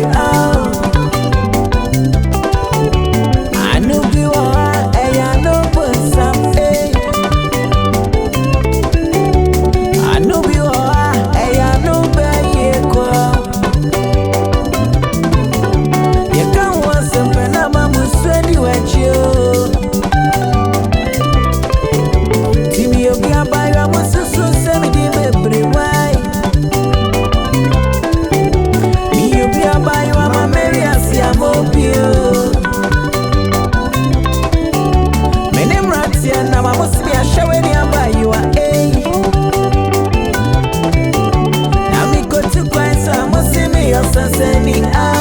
baby, oh. I know you are, I know what's up, eh. I know you are, I know where you go. You can't want something, I'm a sweaty at you. Timmy, you'll be a buyer, I was so semi baby, why? Me, you'll be a buyer, I'm a Mary, I see I'm up you. My name Ratia, now I must be a show any about you are a. Now me go to Christ, I must see me, your son, send me out.